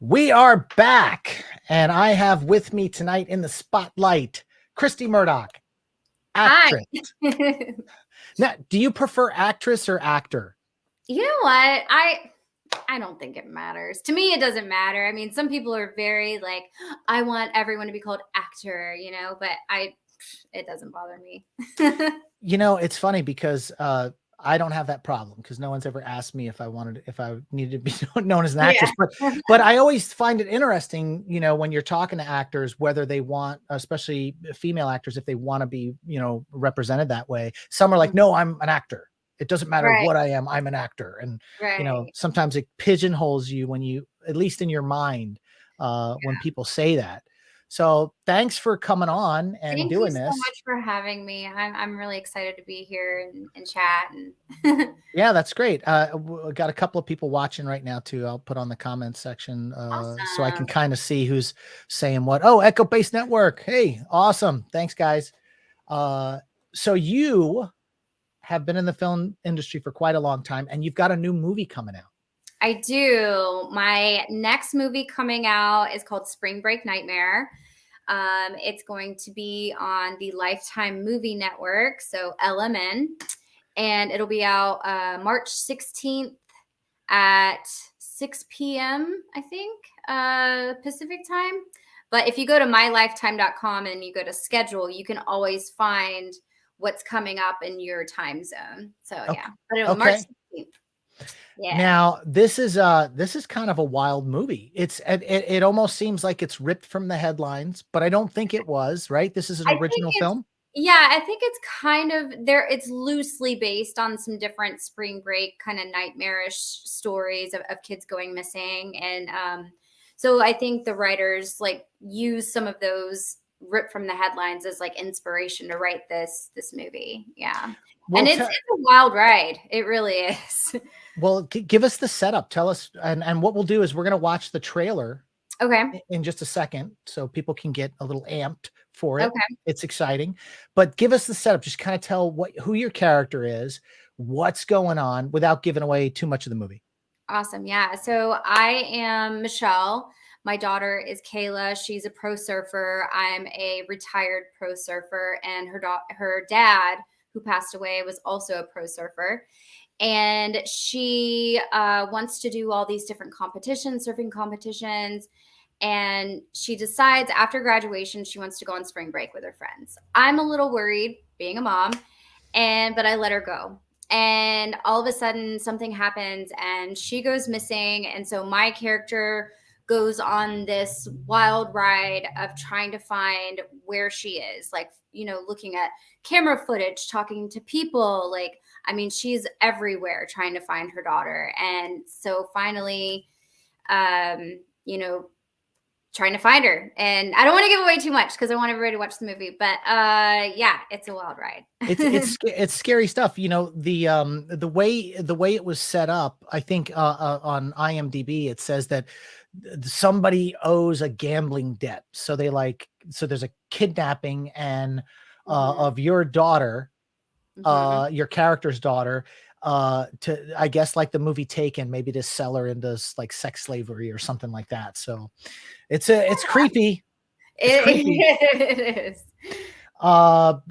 We are back, and I have with me tonight in the spotlight, Kristi Murdock, actress. Hi. Now, do you prefer actress or actor? You know what? I don't think it matters. To me, it doesn't matter. I mean, some people are very like, I want everyone to be called actor, but it doesn't bother me. It's funny because I don't have that problem because no one's ever asked me if I needed to be known as an actress. Yeah. But I always find it interesting, when you're talking to actors, whether they want, especially female actors, if they want to be, represented that way. Some are like, no, I'm an actor. It doesn't matter Right. what I am. I'm an actor. And, Right. sometimes it pigeonholes you when you, at least in your mind, when people say that. So thanks for coming on and Thank you doing so this. much for having me. I'm really excited to be here and chat. And Yeah, that's great. We got a couple of people watching right now too. I'll put on the comments section so I can Awesome. kind of see who's saying what. Oh, Echo Base Network. Hey, awesome. Thanks, guys. So you have been in the film industry for quite a long time, and you've got a new movie coming out. I do. My next movie coming out is called Spring Break Nightmare. It's going to be on the Lifetime Movie Network, so LMN, and it'll be out March 16th at 6 p.m., I think, Pacific time. But if you go to mylifetime.com and you go to schedule, you can always find what's coming up in your time zone. So yeah, but it'll March 16th. Yeah. Now this is kind of a wild movie. It almost seems like it's ripped from the headlines, but I don't think it was, right? This is an original film. Yeah, I think it's kind of there. It's loosely based on some different spring break kind of nightmarish stories of kids going missing. And so I think the writers like use some of those ripped from the headlines as like inspiration to write this movie. Yeah. Well, and it's a wild ride. It really is. Well, give us the setup. Tell us, and what we'll do is we're going to watch the trailer. Okay. In just a second, so people can get a little amped for it. Okay. It's exciting, but give us the setup. Just kind of tell who your character is, what's going on, without giving away too much of the movie. Awesome. Yeah. So I am Michelle. My daughter is Kayla. She's a pro surfer. I'm a retired pro surfer, and her dad, who passed away, was also a pro surfer. And she wants to do all these different competitions, surfing competitions. And she decides after graduation, she wants to go on spring break with her friends. I'm a little worried being a mom, but I let her go. And all of a sudden something happens and she goes missing. And so my character goes on this wild ride of trying to find where she is, like, looking at camera footage, talking to people. Like, I mean, she's everywhere trying to find her daughter. And so finally, trying to find her. And I don't want to give away too much because I want everybody to watch the movie, but yeah, it's a wild ride. It's scary stuff. The way it was set up, I think on IMDb it says that somebody owes a gambling debt, so there's a kidnapping and of your daughter, your character's daughter, to, I guess, like the movie Taken, maybe to sell her into like sex slavery or something like that. So it's creepy. It's creepy. It is.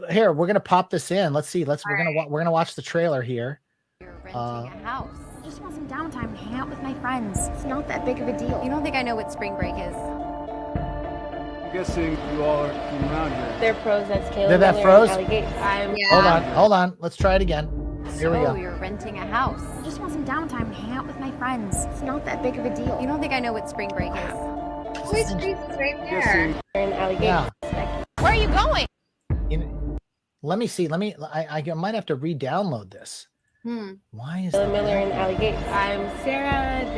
Here, we're gonna pop this in. Let's see. We're gonna watch the trailer here. You're renting a house. I just want some downtime to hang out with my friends. It's not that big of a deal. You don't think I know what spring break is? I'm guessing you all are from around here. They're pros. That's Kayla. They're that pros? Hold on. Let's try it again. Here we go. You're renting a house. I just want some downtime to hang out with my friends. It's not that big of a deal. You don't think I know what spring break is? Police Street's right there. They're in Alligator. Yeah. Where are you going? Let me see. I might have to re-download this. Why is that? Miller in Alligator. I'm Sarah.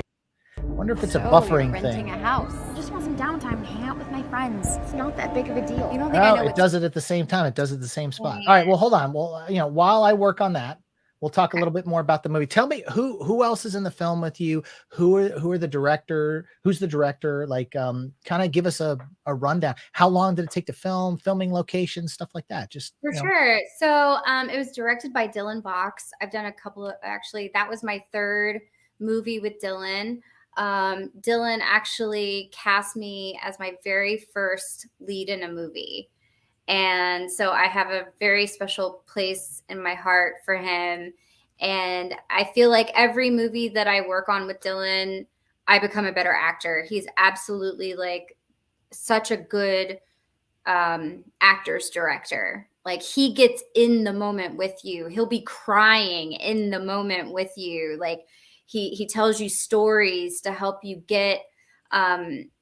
I wonder if it's a buffering you're renting thing. a house. I just want some downtime to hang out with my friends. It's not that big of a deal. You don't think I know it does it at the same time. It does it at the same spot. All right. Well, hold on. Well, while I work on that, we'll talk a little bit more about the movie. Tell me who else is in the film with you? Who are the director? Who's the director? Like, kind of give us a rundown. How long did it take to film? Filming locations, stuff like that. Just for sure. So it was directed by Dylan Box. I've done a couple of, actually, that was my third movie with Dylan. Dylan actually cast me as my very first lead in a movie. And so I have a very special place in my heart for him. And I feel like every movie that I work on with Dylan, I become a better actor. He's absolutely like such a good actor's director. Like he gets in the moment with you. He'll be crying in the moment with you. Like he tells you stories to help you get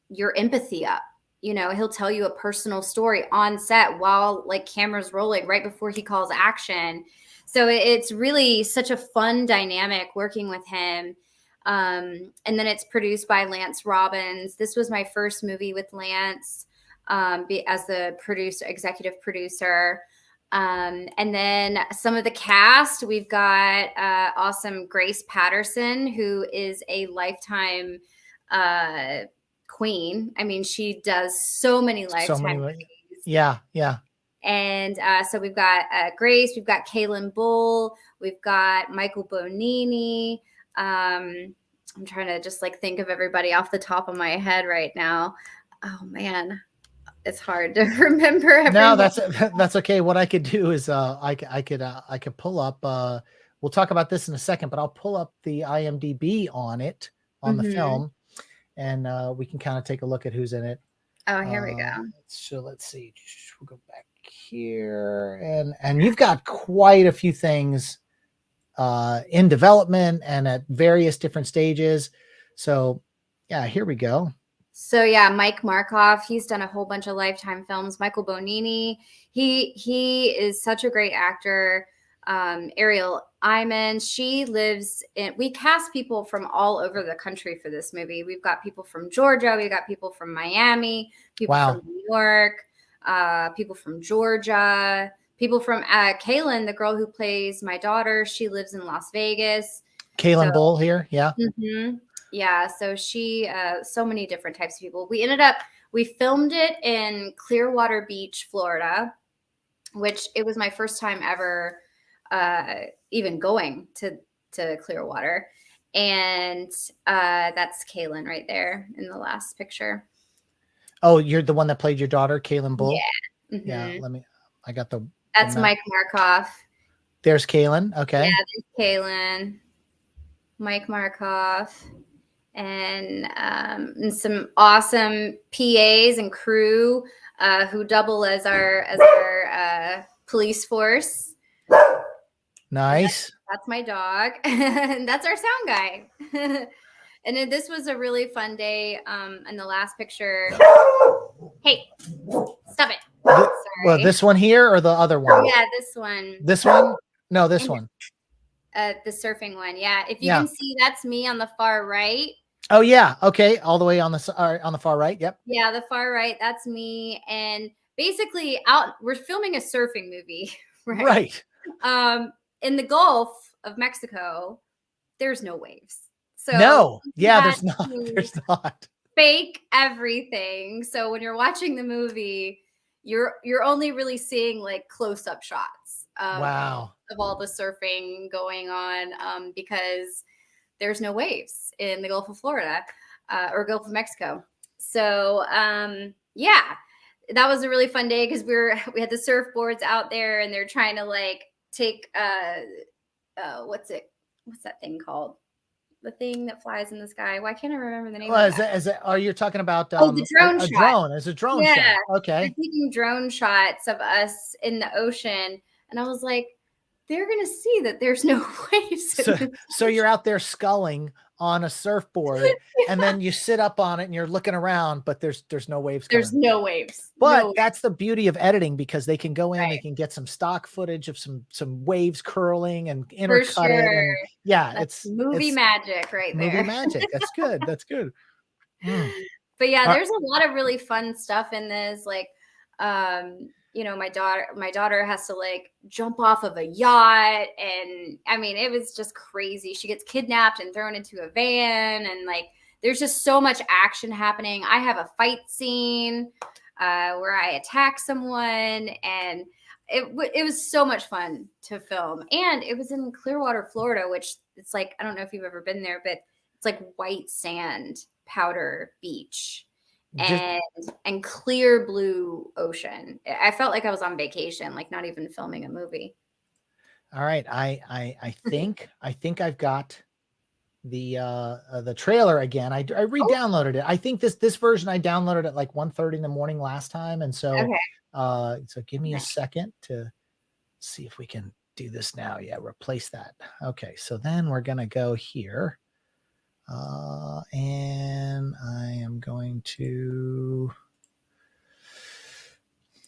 your empathy up. You know, he'll tell you a personal story on set while like cameras rolling right before he calls action. So it's really such a fun dynamic working with him. And then it's produced by Lance Robbins. This was my first movie with Lance as the executive producer. And then some of the cast, we've got awesome Grace Patterson, who is a lifetime queen. I mean, she does so many lifetime movies. Yeah. And so we've got Grace, we've got Kaylin Bull, we've got Michael Bonini. I'm trying to just like think of everybody off the top of my head right now. Oh man, it's hard to remember everyone. No, that's okay. What I could do is I could pull up. We'll talk about this in a second, but I'll pull up the IMDb on the film, and we can kind of take a look at who's in it. Oh, here we go. So let's see. We'll go back here, and you've got quite a few things in development and at various different stages. So yeah, here we go. So yeah, Mike Markoff, he's done a whole bunch of Lifetime films. Michael Bonini, he is such a great actor. Ariel Iman, she lives in, we cast people from all over the country for this movie. We've got people from Georgia, we've got people from Miami, people from New York, people from Georgia, people from Kaylin, the girl who plays my daughter. She lives in Las Vegas. Kaylin Bull here. Yeah. Mm-hmm. Yeah. So she, so many different types of people. We filmed it in Clearwater Beach, Florida, which it was my first time ever even going to Clearwater. And that's Kaylin right there in the last picture. Oh, you're the one that played your daughter, Kaylin Bull? Yeah. Mm-hmm. Yeah. I got the. That's Mike Markoff. There's Kaylin. Okay. Yeah, there's Kaylin. Mike Markoff. And some awesome PAs and crew who double as our police force. Nice. That's my dog. And that's our sound guy. And then this was a really fun day. In the last picture. Hey, stop it. Sorry. Well, this one here or the other one? Yeah, this one. This one? No, this one. The surfing one. Yeah. If you can see, that's me on the far right. Oh yeah. Okay. All the way on the far right. Yep. Yeah. The far right. That's me. And basically we're filming a surfing movie. Right. In the Gulf of Mexico, there's no waves. So no. Yeah. There's not. There's not. Fake everything. So when you're watching the movie, you're only really seeing like close-up shots of all the surfing going on because there's no waves in the Gulf of Florida or Gulf of Mexico. So yeah, that was a really fun day because we had the surfboards out there and they're trying to like take what's that thing called? The thing that flies in the sky. Why can't I remember the name? Well, are you talking about the drone shot? Drone. It's a drone shot. Okay. They're taking drone shots of us in the ocean, and I was like, they're gonna see that there's no waves. So you're out there sculling on a surfboard, and then you sit up on it and you're looking around, but there's no waves. There's no waves. But that's the beauty of editing because they can go in, they can get some stock footage of some waves curling and intercut it. And yeah, it's magic right there. Movie magic. That's good. That's good. But yeah, there's a lot of really fun stuff in this. Like, you know, my daughter has to like jump off of a yacht, and I mean, it was just crazy. She gets kidnapped and thrown into a van, and like, there's just so much action happening. I have a fight scene where I attack someone, and it was so much fun to film. And it was in Clearwater, Florida, which it's like, I don't know if you've ever been there, but it's like white sand, powder beach, Just- and clear blue ocean. I felt like I was on vacation, like not even filming a movie. all right. I think I've got the trailer again. I re-downloaded it. I think this version I downloaded at like 1:30 in the morning last time. And so, so give me a second to see if we can do this now. Yeah. Replace that. Okay. So then we're going to go here. And I am going to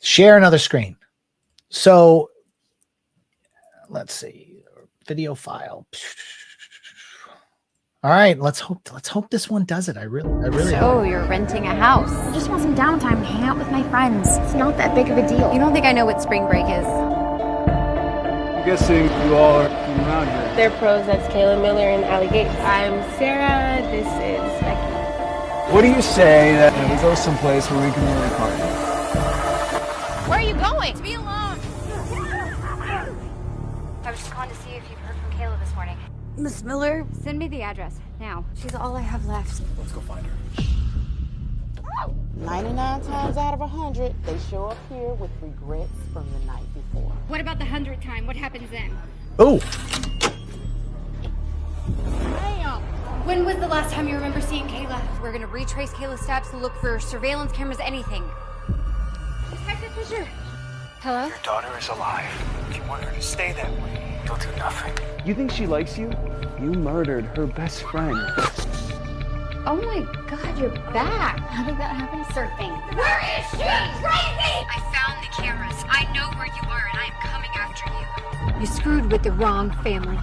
share another screen. So let's see, video file. All right, let's hope this one does it. I really So you're renting a house. I just want some downtime to hang out with my friends. It's not that big of a deal. You don't think I know what spring break is? I'm guessing you all are from around here. They're pros. That's Kayla Miller and Allie Gates. I'm Sarah. This is Becky. What do you say that we go someplace where we can really party? Where are you going? To be alone. I was just calling to see if you've heard from Kayla this morning. Miss Miller, send me the address now. She's all I have left. Let's go find her. 99 times out of 100, they show up here with regrets from the night before. What about the 100th time? What happens then? Oh, When was the last time you remember seeing Kayla? We're gonna retrace Kayla's steps, look for surveillance cameras, anything. Detective Fisher. Hello? Your daughter is alive. If you want her to stay that way, you'll do nothing. You think she likes you? You murdered her best friend. Oh my God, you're back. How did that happen? Surfing. Where is she? Crazy! I found the cameras. I know where you are, and I am coming after you. You screwed with the wrong family.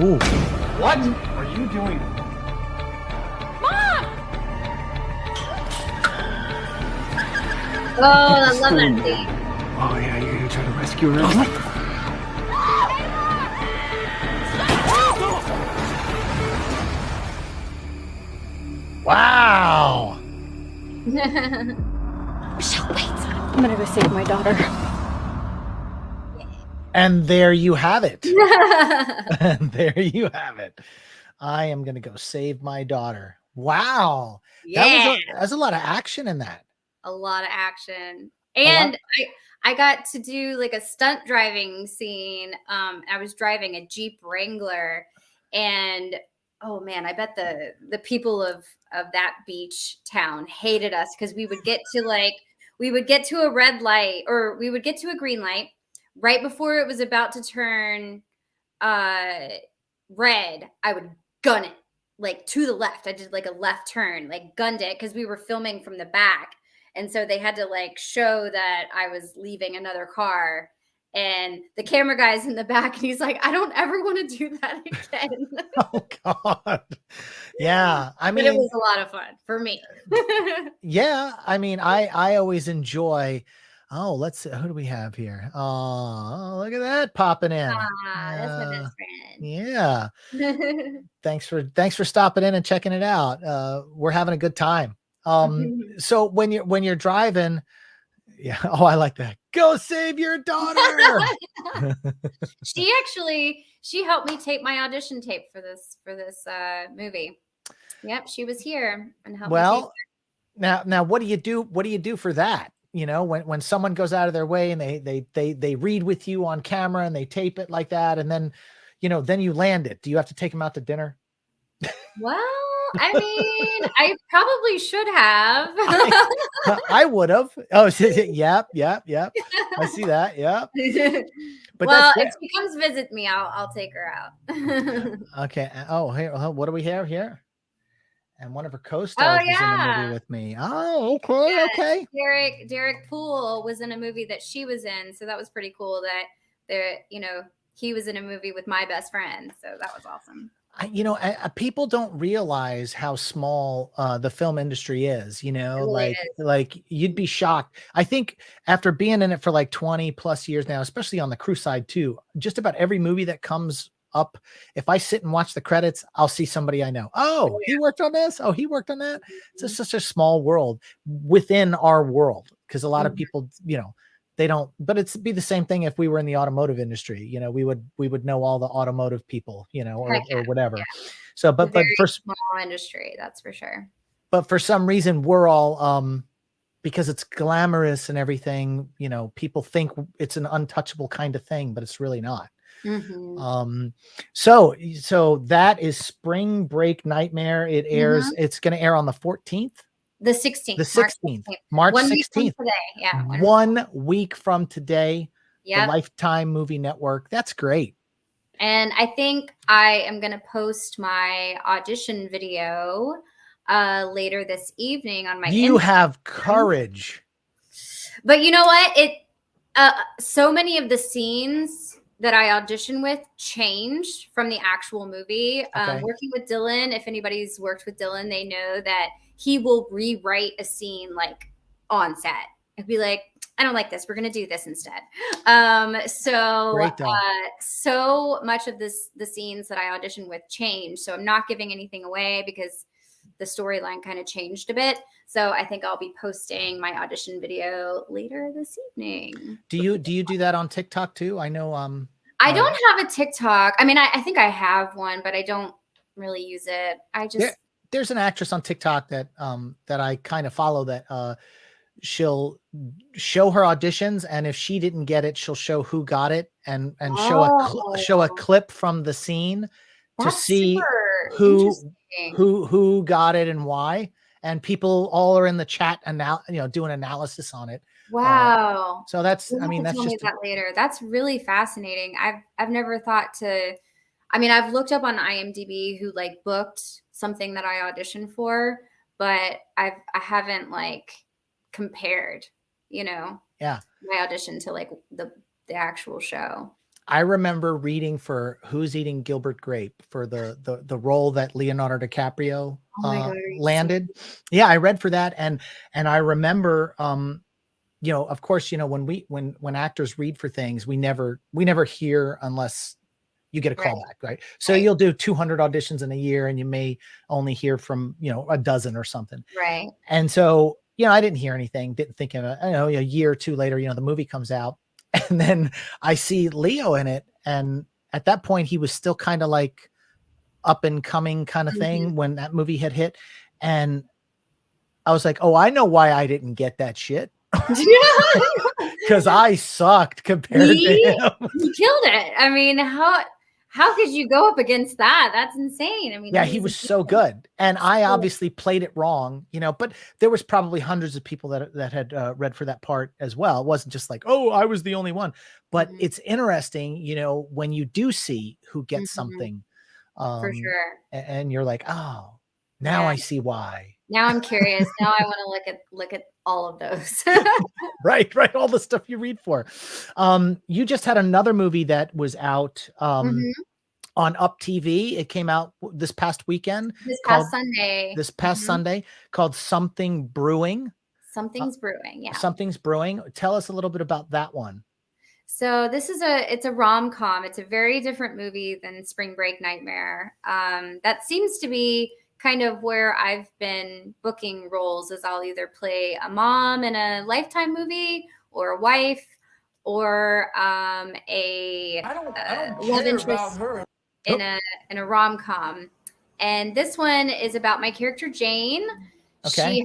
ooh. What are you doing? Oh, I love that scene. Oh yeah, you're gonna try to rescue her? Wow. Michelle, wait. I'm gonna go save my daughter. And there you have it. And there you have it. I am going to go save my daughter. Wow. Yeah, That's a lot of action in that. a lot of action. And I got to do like a stunt driving scene. I was driving a Jeep Wrangler, and oh man, I bet the people of that beach town hated us because we would get to a red light, or we would get to a green light right before it was about to turn red. I would gun it like to the left. I did like a left turn, like gunned it, because we were filming from the back. And so they had to like show that I was leaving another car. And the camera guy's in the back, and he's like, I don't ever want to do that again. Oh God. Yeah. I But it mean, was a lot of fun for me. yeah. I mean, I always enjoy. Oh, let's see. Who do we have here? Oh, look at that popping in. That's my best friend. Yeah. Thanks for stopping in and checking it out. We're having a good time. So when you're driving, yeah. Oh, I like that. Go save your daughter. She helped me tape my audition tape for this movie. Yep, she was here and helped me tape Well, now what do you do? What do you do for that? You know, when someone goes out of their way and they read with you on camera and they tape it like that, and then, you know, then you land it. Do you have to take them out to dinner? Well, I mean, I probably should have. I would have. Oh, yep. I see that. Yep. But well, that's if she comes visit me, I'll take her out. okay. Oh, here, what do we have here? And one of her co-stars was in the movie with me. Oh, okay, Yeah, okay. Derek Poole was in a movie that she was in, so that was pretty cool that he was in a movie with my best friend, so that was awesome. People don't realize how small the film industry is. You know, It really like you'd be shocked. I think after being in it for like 20 plus years now, especially on the crew side too, just about every movie that comes up, if I sit and watch the credits, I'll see somebody I know. Oh, he worked on this. Oh, he worked on that. It's just such a small world within our world, because a lot of people, they don't. But it'd be the same thing if we were in the automotive industry. You know, we would know all the automotive people, or whatever. Yeah. So, It's a very for small industry, that's for sure. but for some reason we're all because it's glamorous and everything, you know, people think it's an untouchable kind of thing, but it's really not. Mhm. So that is Spring Break Nightmare. It airs, Mhm. it's going to air on the 14th, The the 16th, March 16th, 16th. March 1 week from 16th, today. Yeah. 1 week from today, the Yep. Lifetime Movie Network. That's great. And I think I am going to post my audition video later this evening on my You Instagram. have courage. But you know what? So many of the scenes that I audition with changed from the actual movie. Okay. Working with Dylan, if anybody's worked with Dylan, they know that he will rewrite a scene like on set. It'd be like, I don't like this. We're going to do this instead. Great though. So much of the scenes that I auditioned with changed. So I'm not giving anything away because the storyline kind of changed a bit. So I think I'll be posting my audition video later this evening. Do you do that on TikTok too? I know I don't have a TikTok. I mean, I think I have one, but I don't really use it. I just there's an actress on TikTok that that I kind of follow that she'll show her auditions, and if she didn't get it, she'll show who got it and show a clip from the scene to see who got it and why. And people all are in the chat and now, you know, doing analysis on it. Wow. So that's, You'll I mean, have to that's tell just me that later. That's really fascinating. I've never thought to, I mean, I've looked up on IMDb who like booked something that I auditioned for, but I haven't like compared, you know, my audition to like the actual show. I remember reading for Who's Eating Gilbert Grape for the role that Leonardo DiCaprio landed. Yeah, I read for that, and I remember, you know, of course, you know, when actors read for things, we never hear unless you get a call back, right? So you'll do 200 auditions in a year, and you may only hear from, you know, a dozen or something, right? And so, you know, I didn't hear anything, didn't think of it. I know a year or two later, you know, the movie comes out. And then I see Leo in it. And at that point, he was still kind of like up and coming kind of thing when that movie had hit. And I was like, oh, I know why I didn't get that shit. Because I sucked compared to him. He killed it. I mean, how could you go up against that? That's insane. I mean, yeah, he was so good. And I obviously played it wrong, you know, but there was probably hundreds of people that had read for that part as well. It wasn't just like, oh, I was the only one. But it's interesting, you know, when you do see who gets something, for sure. And you're like, oh, now I see why. Now I'm curious. Now I want to look at all of those. right. All the stuff you read for. You just had another movie that was out on Up TV. It came out this past weekend. This past Sunday. This past Sunday, called Something Brewing. Something's Brewing. Yeah. Something's Brewing. Tell us a little bit about that one. So this is it's a rom-com. It's a very different movie than Spring Break Nightmare. That seems to be kind of where I've been booking roles, is I'll either play a mom in a Lifetime movie or a wife or a love interest in a rom-com. And this one is about my character Jane. Okay.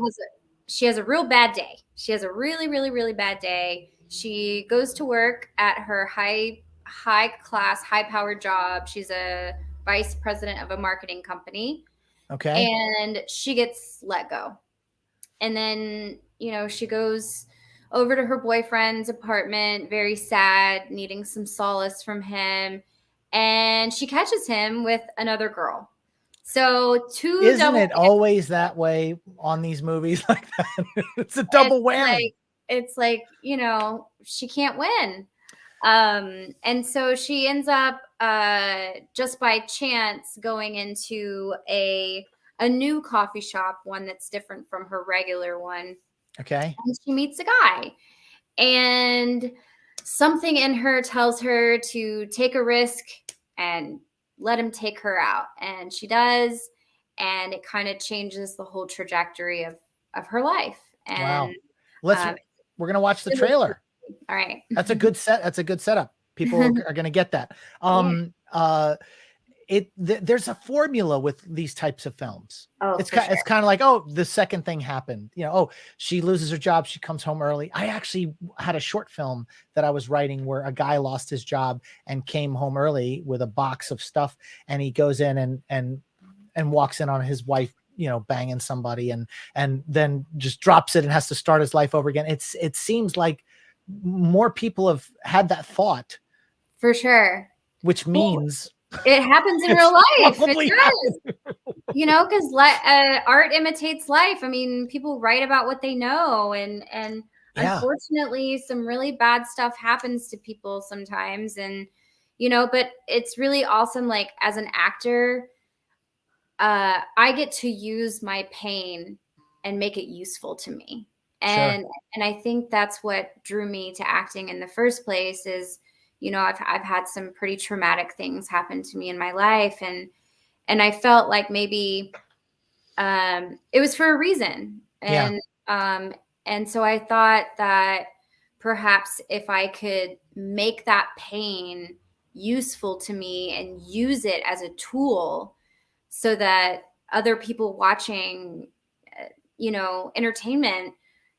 She has a real bad day. She has a really, really, really bad day. She goes to work at her high class, high powered job. She's a vice president of a marketing company. Okay. And she gets let go. And then, you know, she goes over to her boyfriend's apartment, very sad, needing some solace from him. And she catches him with another girl. So Isn't it always that way on these movies like that? It's a double whammy. It's like, you know, she can't win. And so she ends up just by chance going into a new coffee shop, one that's different from her regular one. Okay. And she meets a guy, and something in her tells her to take a risk and let him take her out. And she does. And it kind of changes the whole trajectory of her life. And wow. We're going to watch the trailer. All right. That's a good setup. People are going to get that. there's a formula with these types of films. Oh, It's for kind sure. it's kind of like, oh, the second thing happened. Oh, she loses her job, she comes home early. I actually had a short film that I was writing where a guy lost his job and came home early with a box of stuff, and he goes in and walks in on his wife, banging somebody, and then just drops it and has to start his life over again. It seems like more people have had that thought, For sure. which means it happens in it's real life. probably It does. Because art imitates life. I mean, people write about what they know, and Yeah. unfortunately, some really bad stuff happens to people sometimes. And but it's really awesome. Like, as an actor, I get to use my pain and make it useful to me. And I think that's what drew me to acting in the first place. Is I've had some pretty traumatic things happen to me in my life, and I felt like maybe it was for a reason. And so I thought that perhaps if I could make that pain useful to me and use it as a tool so that other people watching, entertainment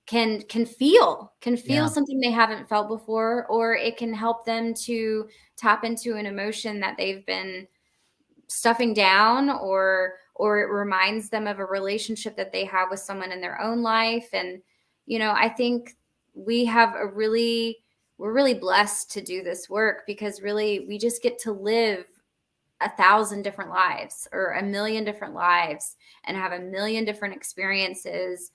can feel something they haven't felt before, or it can help them to tap into an emotion that they've been stuffing down, or it reminds them of a relationship that they have with someone in their own life. And I think we're really blessed to do this work, because really we just get to live 1,000 different lives, or 1,000,000 different lives, and have 1,000,000 different experiences,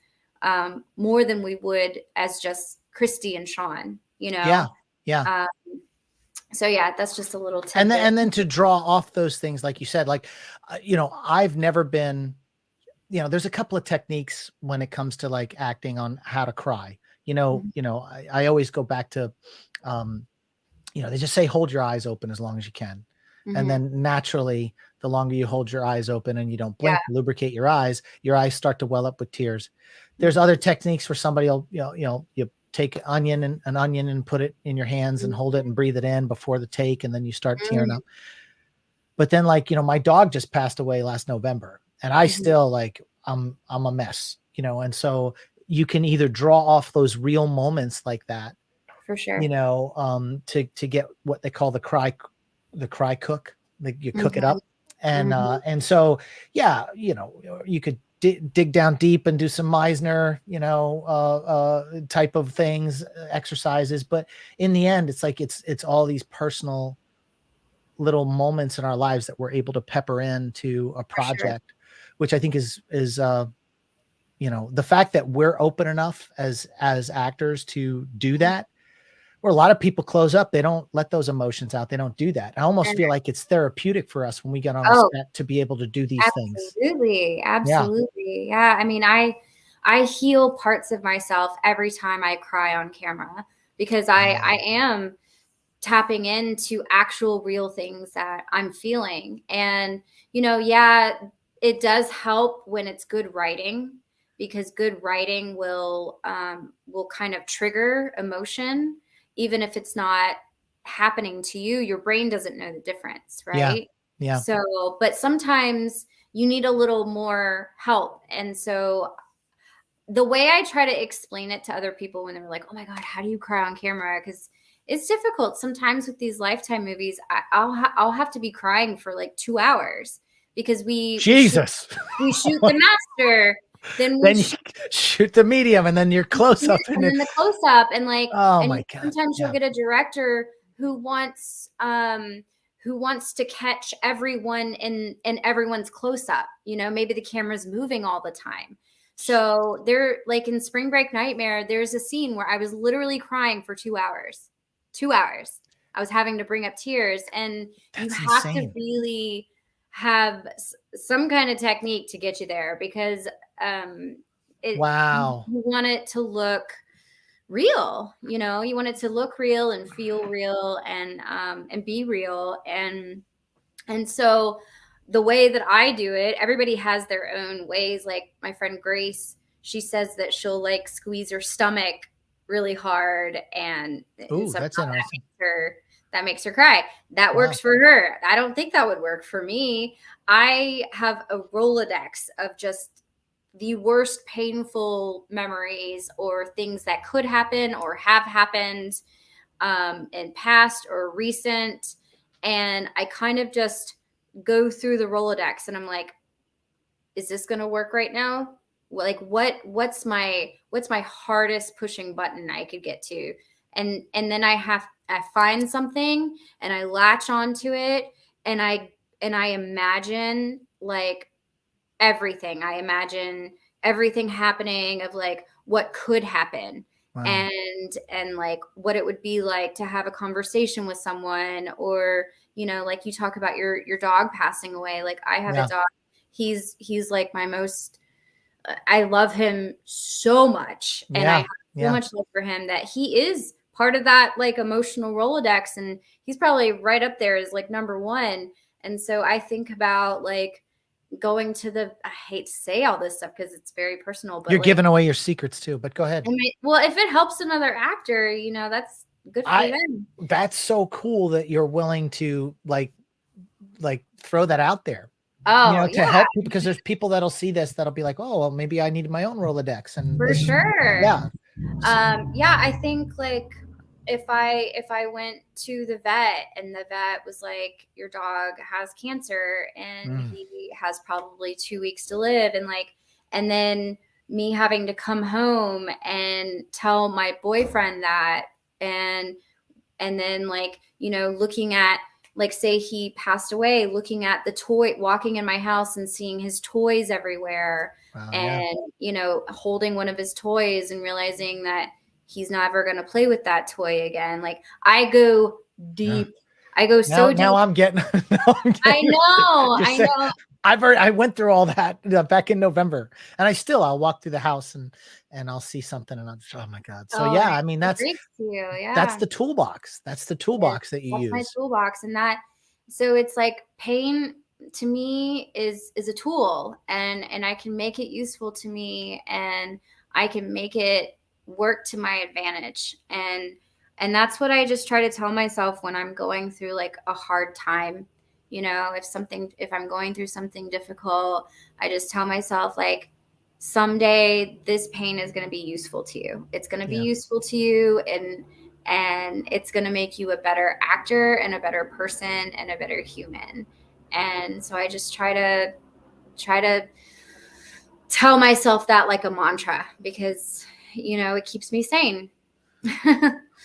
more than we would as just Kristi and Sean, Yeah. So yeah, that's just a little tip. And then to draw off those things, like you said, like, I've never been, there's a couple of techniques when it comes to like acting on how to cry. I always go back to, they just say, hold your eyes open as long as you can. And then naturally, the longer you hold your eyes open and you don't blink, lubricate your eyes start to well up with tears. There's other techniques where somebody will, you take an onion and put it in your hands and hold it and breathe it in before the take, and then you start tearing up. But then, like, my dog just passed away last November, and I still, like, I'm a mess, and so you can either draw off those real moments like that, for sure, to get what they call the cry cook. Like, you cook it up. And so, yeah, you could dig down deep and do some Meisner, type of things, exercises. But in the end, it's like, it's all these personal little moments in our lives that we're able to pepper into a project, which I think is the fact that we're open enough as actors to do that, where a lot of people close up. They don't let those emotions out. They don't do that. I almost feel like it's therapeutic for us when we get on a set to be able to do these things. Absolutely. Yeah. I mean, I heal parts of myself every time I cry on camera, because I am tapping into actual real things that I'm feeling. And, it does help when it's good writing, because good writing will kind of trigger emotion. Even if it's not happening to you, your brain doesn't know the difference, right? Yeah. So, but sometimes you need a little more help. And so the way I try to explain it to other people when they're like, oh my God, how do you cry on camera? Because it's difficult sometimes with these Lifetime movies. I'll have to be crying for like 2 hours, because we shoot the master. Then you shoot the medium, and then you're close up, and then the close up, and like, oh my God, sometimes you'll get a director who wants to catch everyone in everyone's close up. Maybe the camera's moving all the time. So they're like, in Spring Break Nightmare, there's a scene where I was literally crying for 2 hours. 2 hours. I was having to bring up tears, and you have to really have some kind of technique to get you there, because you want it to look real. You want it to look real and feel real, and be real. And so the way that I do it, everybody has their own ways. Like my friend Grace, she says that she'll like squeeze her stomach really hard, and that's interesting. that makes her cry. That Wow. works for her. I don't think that would work for me. I have a Rolodex of just the worst painful memories or things that could happen or have happened in past or recent. And I kind of just go through the Rolodex and I'm like, is this going to work right now? Like what's my hardest pushing button I could get to? And then I find something and I latch onto it and I imagine like everything. I imagine everything happening of like what could happen. Wow. And like what it would be like to have a conversation with someone, or like you talk about your dog passing away. Like I have a dog. He's like my most, I love him so much, and I have so much love for him that he is part of that like emotional Rolodex, and he's probably right up there as like number one. And so I think about like going to I hate to say all this stuff because it's very personal, but you're like, giving away your secrets too, but go ahead. Well, if it helps another actor, that's good for them. That's so cool that you're willing to like throw that out there. To help people, because there's people that'll see this that'll be like, oh, well, maybe I need my own Rolodex. And for sure. Yeah. I think like if I went to the vet and the vet was like, your dog has cancer and he has probably 2 weeks to live, and then me having to come home and tell my boyfriend that, and then like, looking at, like, say he passed away, looking at the toy, walking in my house and seeing his toys everywhere. Wow, and, holding one of his toys and realizing that he's never going to play with that toy again. Like, I go deep. I go so deep. Now I'm getting, I know. I went through all that back in November, and I'll walk through the house and I'll see something and I'm just, oh my God. So I mean, that's the toolbox. That's the toolbox that you use. That's my toolbox. And so it's like pain to me is a tool, and I can make it useful to me, and I can make it work to my advantage. And that's what I just try to tell myself when I'm going through like a hard time. If I'm going through something difficult, I just tell myself like, someday this pain is going to be useful to you. It's going to be useful to you, and it's going to make you a better actor and a better person and a better human. And so I just try to tell myself that like a mantra, because it keeps me sane.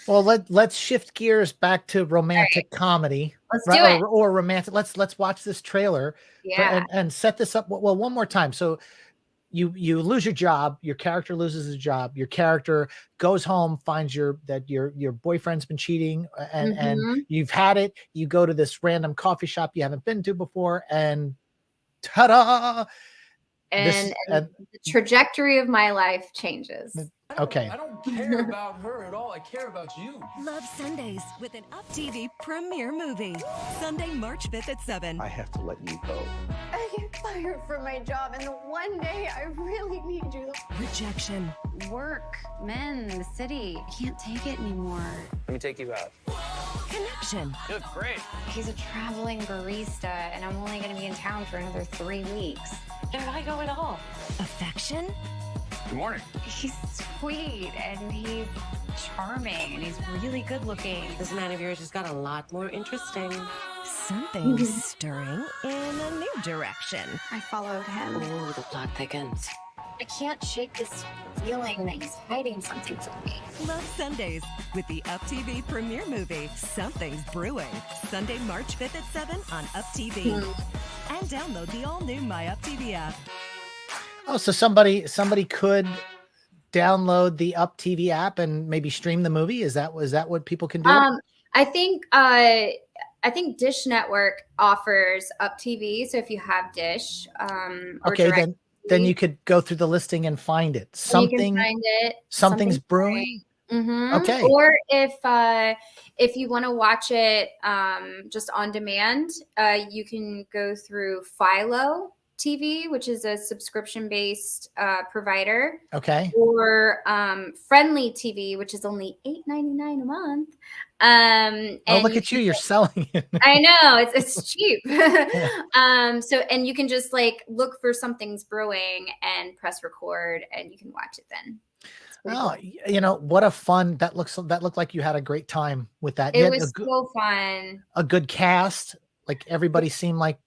Well, let's shift gears back to romantic comedy. Let's do it. Or romantic. Let's watch this trailer and set this up. Well, one more time. So you lose your job, your character loses his job, your character goes home, finds your boyfriend's been cheating, and you've had it. You go to this random coffee shop you haven't been to before, and ta-da! And the trajectory of my life changes. Okay. I don't care about her at all. I care about you. Love Sundays with an Up TV premiere movie. Sunday, March 5th at 7. I have to let you go. I get fired from my job, and the one day I really need you. Rejection. Work, men, the city. I can't take it anymore. Let me take you out. Connection. You look great. He's a traveling barista, and I'm only going to be in town for another 3 weeks. And why go at all? Affection. Good morning. He's sweet, and he's charming, and he's really good looking. This man of yours has got a lot more interesting. Something stirring in a new direction. I followed him. Oh, the plot thickens. I can't shake this feeling that he's hiding something from me. Love Sundays with the Up TV premiere movie, Something's Brewing. Sunday, March 5th at 7 on Up TV. And download the all-new My Up TV app. Oh, so somebody could download the Up TV app and maybe stream the movie. Is that what people can do? I think Dish Network offers Up TV. So if you have Dish, okay, then you could go through the listing and find it. Something's Brewing. Okay. Or if you want to watch it just on demand, you can go through Philo TV, which is a subscription-based provider. Okay. Or Friendly TV, which is only $8.99 a month. And Oh, look you at can, you. You're selling it. I know it's cheap. Yeah. So, and you can just like look for something's brewing and press record and you can watch it then. It's pretty Oh, cool. you know, what a fun, that looked like you had a great time with that. You It had was so fun. a good cast. Like everybody seemed like,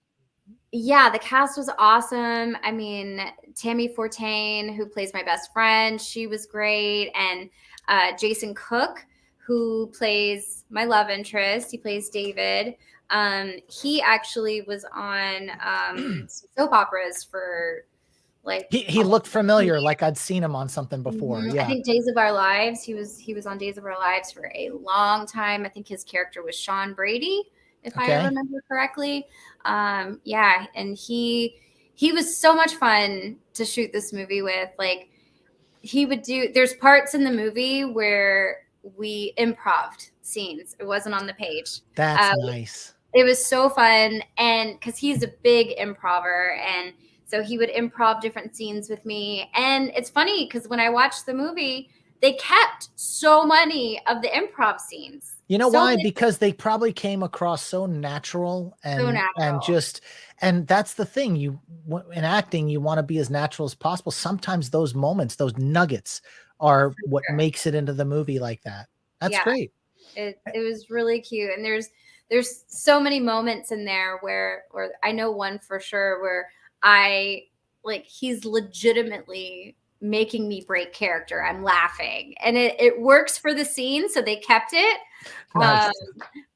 Yeah, the cast was awesome. I mean, Tammy Fortain, who plays my best friend, she was great. And Jason Cook, who plays my love interest, he plays David. He actually was on some soap operas for like he almost looked 15 familiar, years. like I'd seen him on something before. I Yeah. think Days of Our Lives. He was on Days of Our Lives for a long time. I think his character was Sean Brady, if I Okay. remember correctly. Yeah, and he was so much fun to shoot this movie with. Like he would do. There's parts in the movie where we improved scenes. It wasn't on the page. That's nice. It was so fun, and because he's a big improver, and so he would improv different scenes with me. And it's funny because when I watched the movie, they kept so many of the improv scenes. You know So why? many- Because they probably came across so natural So and natural. just, and that's the thing. In acting, you want to be as natural as possible. Sometimes those moments, those nuggets are what sure. makes it into the movie like that. That's Yeah. great. It was really cute, and there's so many moments in there where I know one for sure where I like he's legitimately making me break character. I'm laughing, and it works for the scene, so they kept it. Nice.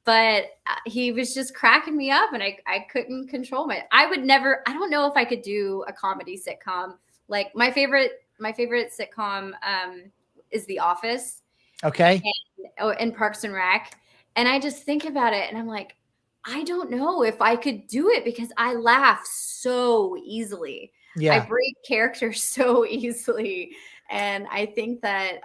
But he was just cracking me up, and I couldn't control it. I would never. I don't know if I could do a comedy sitcom. Like my favorite sitcom is The Office. Okay. And Parks and Rec. And I just think about it and I'm like, I don't know if I could do it because I laugh so easily. Yeah. I break character so easily. And I think that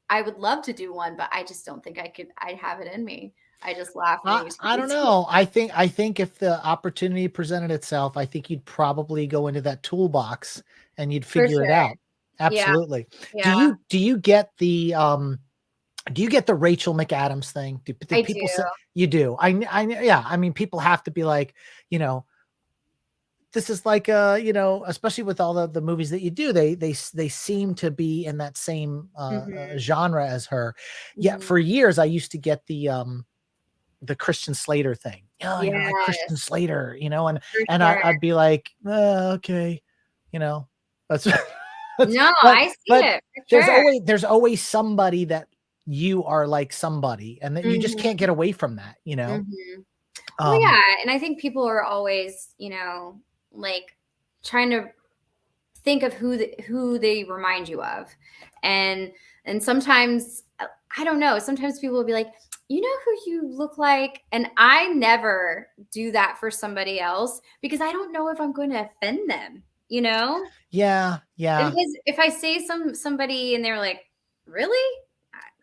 I would love to do one, but I just don't think I'd have it in me. I just laugh. I don't know. I think if the opportunity presented itself, I think you'd probably go into that toolbox and you'd figure it sure. out. Absolutely. Yeah. Do you get the Rachel McAdams thing? Do I people do. say you do? Yeah. I mean, people have to be like, you know, this is like you know, especially with all the movies that you do, they seem to be in that same genre as her. Yet for years I used to get the Christian Slater thing. Oh, you're like Christian Slater, you know, and sure. I'd be like, okay, you know, that's No, I see it. For sure. there's always somebody that you are like somebody, and that you just can't get away from that, you know. Well, yeah, and I think people are always, you know, like trying to think of who they remind you of, and sometimes I don't know. Sometimes people will be like, you know who you look like, and I never do that for somebody else because I don't know if I'm going to offend them. You know? Yeah. Because if I say somebody and they're like, really?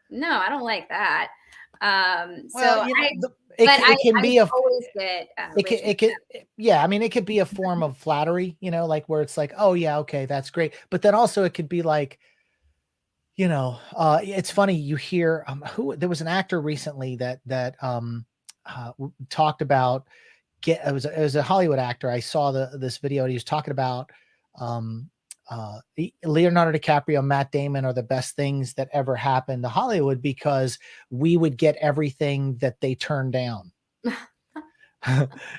No, I don't like that. Well, you know, I mean, it could be a form of flattery, you know, like where it's like, oh yeah, okay, that's great. But then also it could be like, you know, it's funny, you hear there was an actor recently that talked about it was a Hollywood actor. I saw this video and he was talking about Leonardo DiCaprio, Matt Damon are the best things that ever happened to Hollywood because we would get everything that they turned down.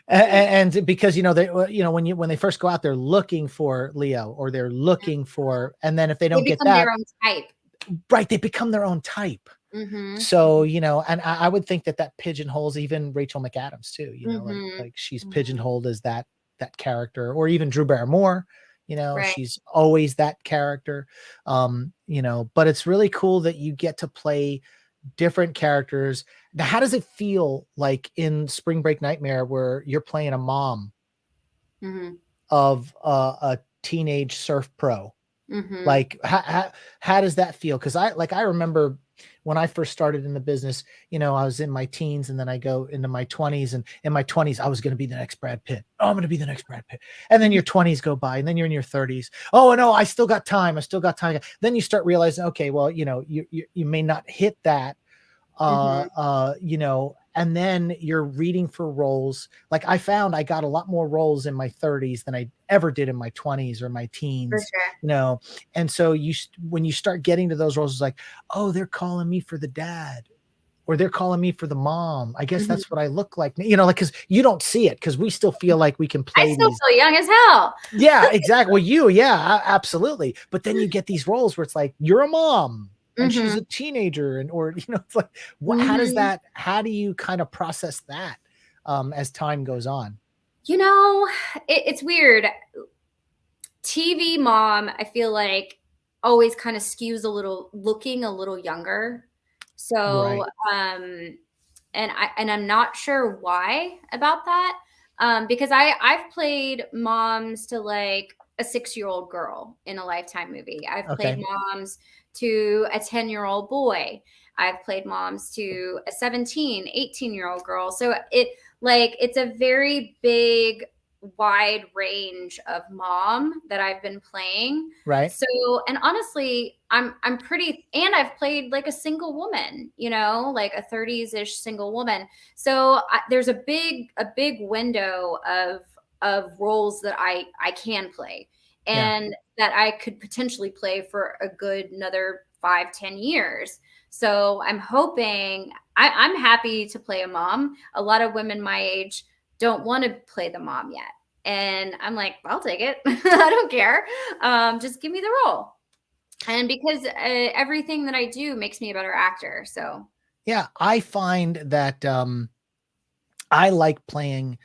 and because, you know, when they first go out, they're looking for Leo or they're looking for, and then if they don't get that, their own type. Right. They become their own type. So, you know, and I would think that pigeonholes even Rachel McAdams too, you know, like she's pigeonholed as that character, or even Drew Barrymore, you know, she's always that character. You know, but it's really cool that you get to play different characters. Now, how does it feel like in Spring Break Nightmare where you're playing a mom of a teenage surf pro? Like how does that feel? Because I remember when I first started in the business, you know, I was in my teens and then I go into my 20s, and in my 20s I was going to be the next Brad Pitt. Oh, I'm going to be the next Brad Pitt. And then your 20s go by and then you're in your 30s. Oh no, I still got time. Then you start realizing, okay, well, you know, you may not hit that you know, and then you're reading for roles. Like I found I got a lot more roles in my 30s than I ever did in my 20s or my For teens, sure. you know. And so when you start getting to those roles, it's like, oh, they're calling me for the dad, or they're calling me for the mom. I guess Mhm. that's what I look like, you know, like, because you don't see it, because we still feel like we can I play still these. feel young as hell. Yeah, exactly. Well, yeah, absolutely. But then you get these roles where it's like you're a mom and she's Mhm. a teenager, and or you know, it's like Mhm. how do you kind of process that as time goes on? You know, it's weird. TV mom, I feel like always kind of skews looking a little younger. So, Right. and I'm not sure why about that. Because I've played moms to like a 6-year-old girl in a Lifetime movie. I've played Okay. moms to a 10-year-old boy. I've played moms to a 17, 18-year-old girl. So it's a very big wide range of mom that I've been playing. Right. So, and honestly, I'm pretty, and I've played like a single woman, you know, like a 30s-ish single woman. So there's a big window of roles that I can play, Yeah. and that I could potentially play for a good another 5-10 years. So I'm hoping I'm happy to play a mom. A lot of women my age don't want to play the mom yet. And I'm like, I'll take it. I don't care. Just give me the role. And because everything that I do makes me a better actor. So, Yeah, I find that I like playing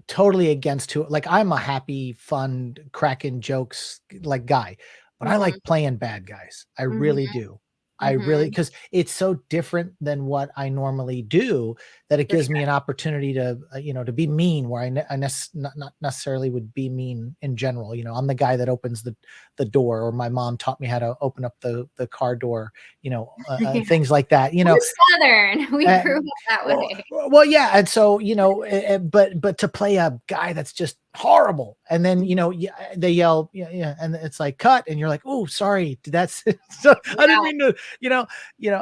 totally against who, like, I'm a happy, fun, cracking jokes like guy, but I mhm, like playing bad guys. I really mhm, do. I really, mhm, because it's so different than what I normally do, that it for gives me sure. an opportunity to, you know, to be mean where not necessarily would be mean in general. You know, I'm the guy that opens the door, or my mom taught me how to open up the car door. You know, Yeah. things like that. You know, We're Southern. We uh, grew up that well, way. well, yeah, and so, you know, but to play a guy that's just horrible, and then, you know, yeah, they yell, yeah, yeah, and it's like cut, and you're like, oh, sorry, that's so I didn't Yeah. mean to,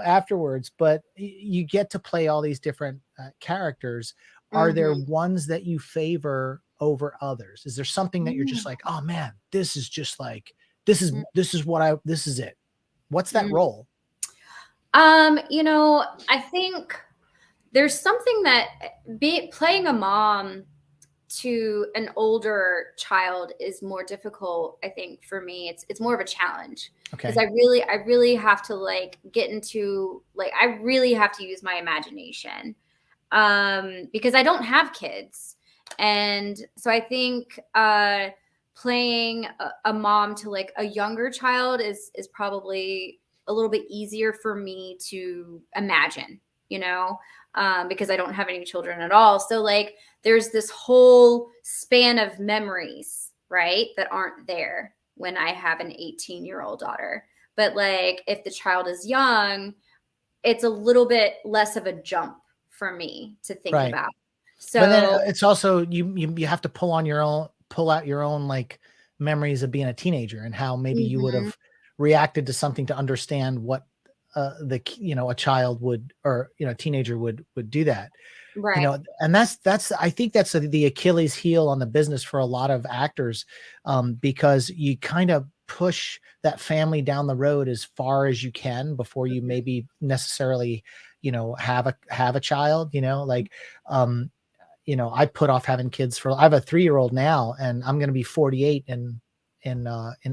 afterwards. But you get to play all these different characters. Are there Mhm. ones that you favor over others? Is there something that you're just Mm, like, oh man, this is just like mm, this is it? What's that mm. role? I think there's something that playing a mom to an older child is more difficult. I think for me it's more of a challenge, because Okay. I really have to like get into, like, I really have to use my imagination, because I don't have kids. And so I think playing a mom to like a younger child is probably a little bit easier for me to imagine, because I don't have any children at all. So like there's this whole span of memories, right, that aren't there when I have an 18-year-old daughter. But like if the child is young, it's a little bit less of a jump for me to think Right. about. But then So, it's also you have to pull out your own, like, memories of being a teenager, and how maybe you would mhm, have reacted to something to understand what a child would, or teenager would do that. right. And that's I think that's the Achilles heel on the business for a lot of actors, because you kind of push that family down the road as far as you can before you Mhm, maybe necessarily, have a child, like, um I put off having kids I have a 3-year-old now, and I'm going to be 48 in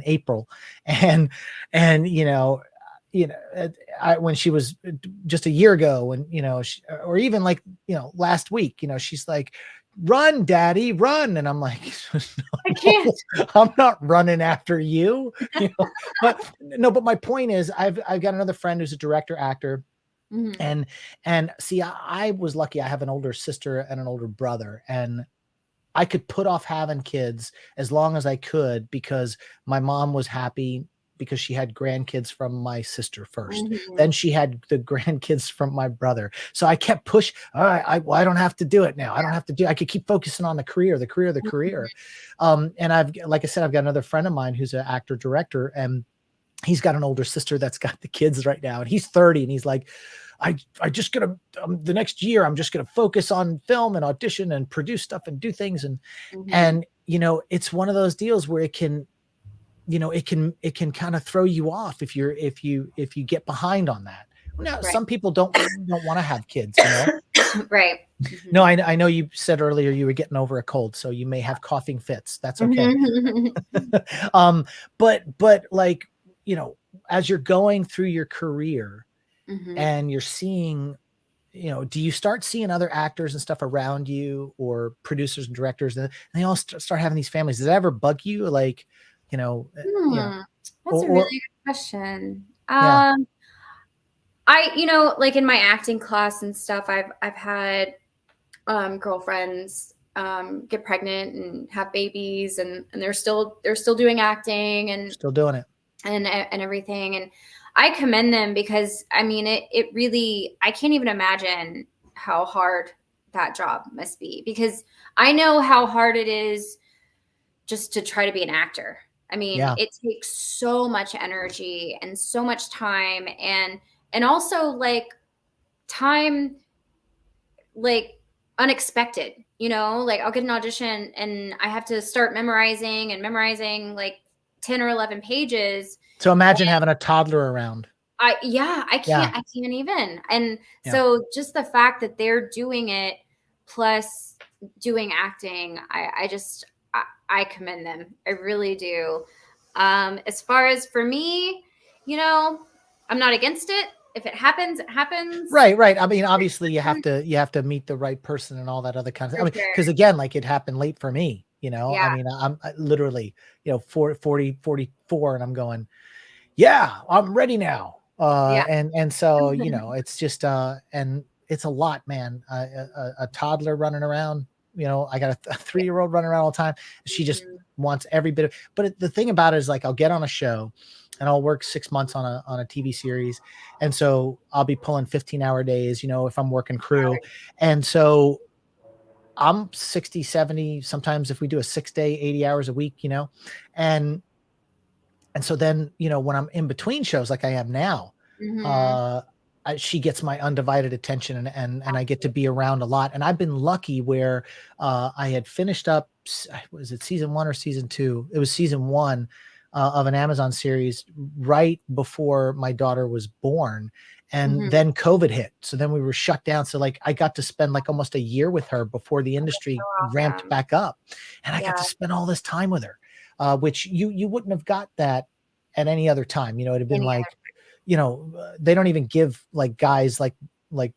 April. And when she was just a year ago, and or even like, last week, she's like, run daddy, run. And I'm like, I no, can't. I'm not running after you. But no, but my point is, I've got another friend who's a director, actor, Mhm, and see, I was lucky. I have an older sister and an older brother, and I could put off having kids as long as I could, because my mom was happy because she had grandkids from my sister first. mhm, Then she had the grandkids from my brother. So I kept push. All right, well, I don't have to do it now. I don't have to do. I could keep focusing on the career, the career, the mhm, career. And like I said, I've got another friend of mine who's an actor director, and he's got an older sister that's got the kids right now, and he's 30, and he's like, I just gonna the next year I'm just gonna focus on film and audition and produce stuff and do things. And you know, it's one of those deals where it can, you know, it can kind of throw you off if you get behind on that. Now, some people don't want to have kids, you know. Right. No, I know you said earlier you were getting over a cold, so you may have coughing fits. That's okay. But like, you know, as you're going through your career and you're seeing, you know, do you start seeing other actors and stuff around you, or producers and directors, and they all start having these families? Does that ever bug you? Like, you know, that's a really good question. Yeah. You know, like in my acting class and stuff, I've had girlfriends get pregnant and have babies, and they're still doing acting and still doing it and everything. And I commend them, because I mean, it really, I can't even imagine how hard that job must be, because I know how hard it is just to try to be an actor. I mean, it takes so much energy and so much time, and also like time, like unexpected, you know, like I'll get an audition and I have to start memorizing like 10 or 11 pages. So imagine having a toddler around. I can't even. And so just the fact that they're doing it plus doing acting, I commend them. I really do. As far as for me, you know, I'm not against it. If it happens, it happens. Right. I mean, obviously you have to meet the right person and all that other kind of, I mean, because again, like it happened late for me, you know. I mean, I'm literally, you know, 44, and I'm going, yeah, I'm ready now. And so, you know, it's just, and it's a lot, man. A toddler running around, you know, I got a 3-year-old running around all the time. She just wants every bit of, but the thing about it is, like, I'll get on a show and I'll work 6 months on a TV series. And so I'll be pulling 15-hour days, you know, if I'm working crew. And so I'm 60, 70, sometimes if we do a 6-day, 80 hours a week, you know, and so then, you know, when I'm in between shows, like I am now, she gets my undivided attention, and I get to be around a lot. And I've been lucky where I had finished up, was it season 1 or season 2? It was season 1 of an Amazon series right before my daughter was born. And then COVID hit. So then we were shut down. So like I got to spend like almost a year with her before the industry ramped back up. And I got to spend all this time with her, which you wouldn't have got that at any other time. You know, it'd have been like, you know, they don't even give like guys like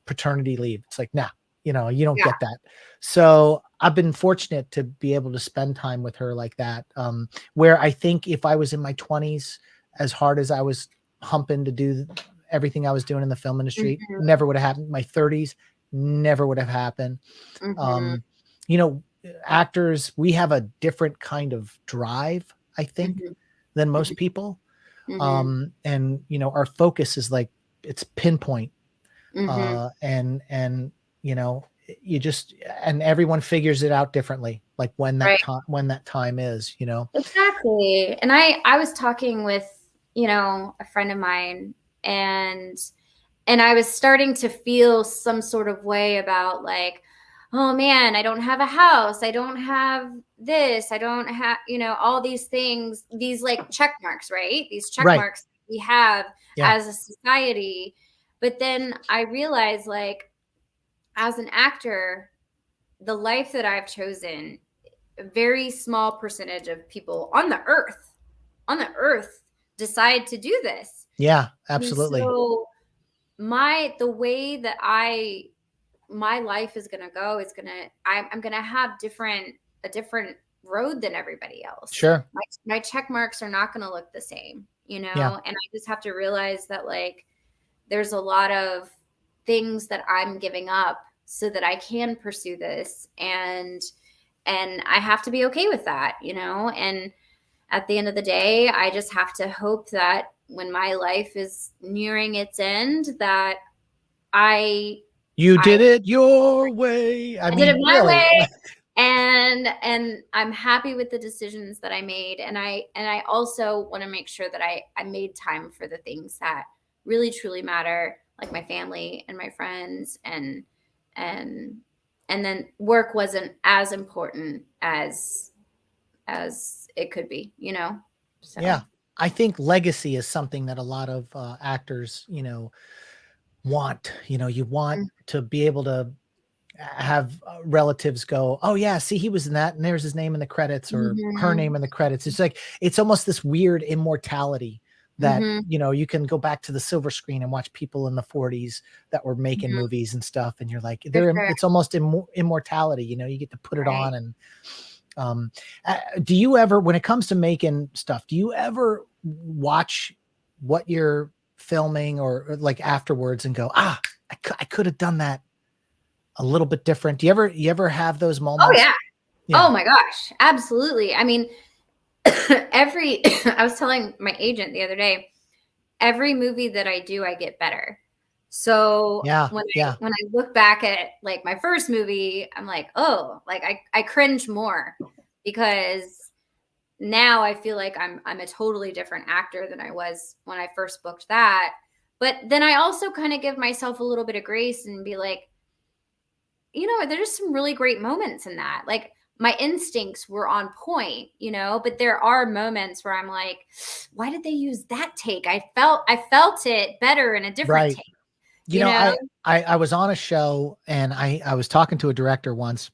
paternity leave. It's like, nah, you know, you don't get that. So I've been fortunate to be able to spend time with her like that. Where I think if I was in my 20s, as hard as I was humping to do everything I was doing in the film industry, never would have happened. My 30s never would have happened. You know, actors, we have a different kind of drive, I think, than most people. And you know, our focus is like, it's pinpoint. And you know, you just, and everyone figures it out differently, like when that time is, you know. Exactly. And I was talking with, you know, a friend of mine, and I was starting to feel some sort of way about like, oh man, I don't have a house. I don't have this. I don't have, you know, all these things, these like check marks, right? These check marks we have as a society. But then I realized, like, as an actor, the life that I've chosen, a very small percentage of people on the earth decide to do this. Yeah, absolutely. And so the way that my life is going to go is I'm going to have a different road than everybody else. Sure. My check marks are not going to look the same, you know, and I just have to realize that, like, there's a lot of things that I'm giving up so that I can pursue this. And I have to be okay with that, you know, and at the end of the day, I just have to hope that when my life is nearing its end, that you did it your way. I mean, did it my way. and I'm happy with the decisions that I made. And I also want to make sure that I made time for the things that really truly matter, like my family and my friends, and then work wasn't as important as it could be, you know? So Yeah. I think legacy is something that a lot of actors, want. You want to be able to have relatives go, oh yeah, see, he was in that, and there's his name in the credits or her name in the credits. It's like, it's almost this weird immortality that, you can go back to the silver screen and watch people in the 40s that were making movies and stuff. And you're like, it's almost immortality, you get to put it on. And do you ever, when it comes to making stuff, do you ever watch what you're filming or like afterwards and go, I could have done that a little bit different? Do you ever have those moments? Oh yeah. Oh my gosh, absolutely. I mean, I was telling my agent the other day, every movie that I do, I get better. So when I look back at like my first movie, I'm like, oh, like I cringe more because now I feel like I'm a totally different actor than I was when I first booked that. But then I also kind of give myself a little bit of grace and be like, there's some really great moments in that. Like my instincts were on point, but there are moments where I'm like, why did they use that take? I felt it better in a different take. I was on a show and I was talking to a director once,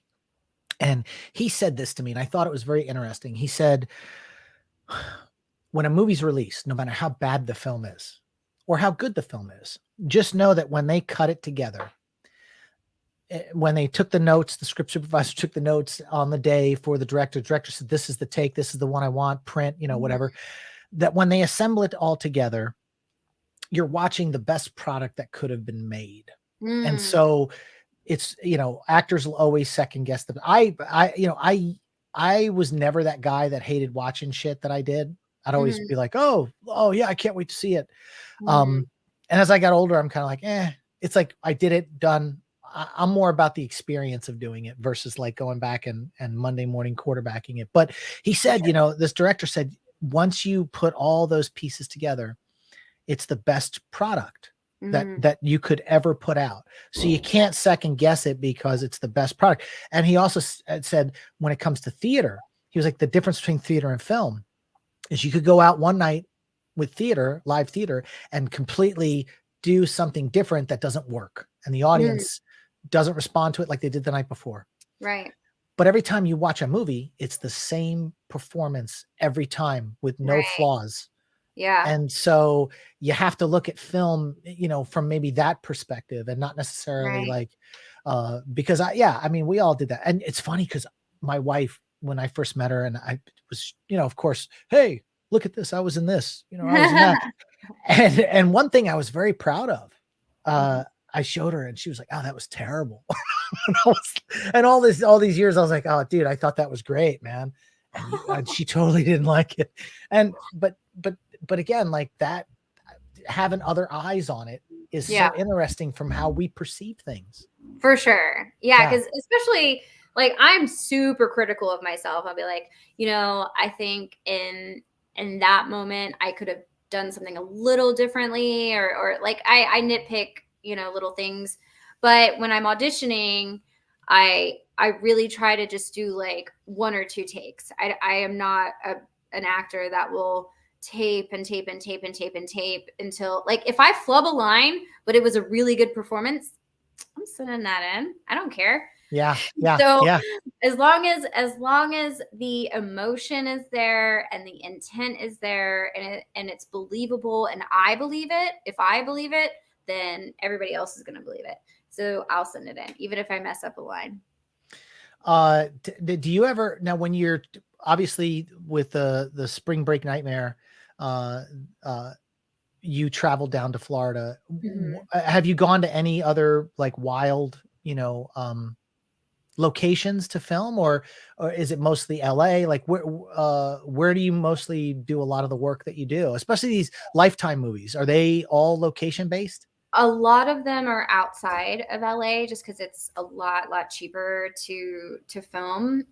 and he said this to me, and I thought it was very interesting. He said, when a movie's released, no matter how bad the film is or how good the film is, just know that when they cut it together, when they took the notes, the script supervisor took the notes on the day for the director said, this is the take, this is the one I want, print, whatever, that when they assemble it all together, you're watching the best product that could have been made. And so it's, actors will always second guess them. I was never that guy that hated watching shit that I did. I'd always be like, oh yeah, I can't wait to see it. And as I got older, I'm kind of like, it's like, I did it, done. I'm more about the experience of doing it versus like going back and Monday morning quarterbacking it. But he said, this director said, once you put all those pieces together, it's the best product that you could ever put out. So you can't second guess it because it's the best product. And he also said, when it comes to theater, he was like, the difference between theater and film is you could go out one night with live theater, and completely do something different that doesn't work. And the audience doesn't respond to it like they did the night before. Right. But every time you watch a movie, it's the same performance every time with no flaws. Yeah. And so you have to look at film, from maybe that perspective, and not necessarily like, because I mean, we all did that. And it's funny because my wife, when I first met her, and I was, of course, hey, look at this, I was in this, I was in that. And one thing I was very proud of, I showed her and she was like, oh, that was terrible. and all these years, I was like, oh, dude, I thought that was great, man. And she totally didn't like it. And, but again, like that, having other eyes on it is so interesting from how we perceive things. For sure. Yeah. Cause especially like, I'm super critical of myself. I'll be like, I think in that moment, I could have done something a little differently, or like I nitpick, little things. But when I'm auditioning, I really try to just do like one or two takes. I am not an actor that will tape until, like, if I flub a line, but it was a really good performance, I'm sending that in. I don't care. Yeah. So as long as the emotion is there and the intent is there and it's believable and I believe it, if I believe it, then everybody else is going to believe it. So I'll send it in, even if I mess up a line. Do you ever, now when you're obviously with the spring break nightmare, you traveled down to Florida. Have you gone to any other like wild, locations to film, or is it mostly LA? Like where do you mostly do a lot of the work that you do, especially these Lifetime movies? Are they all location based? A lot of them are outside of LA just because it's a lot cheaper to film.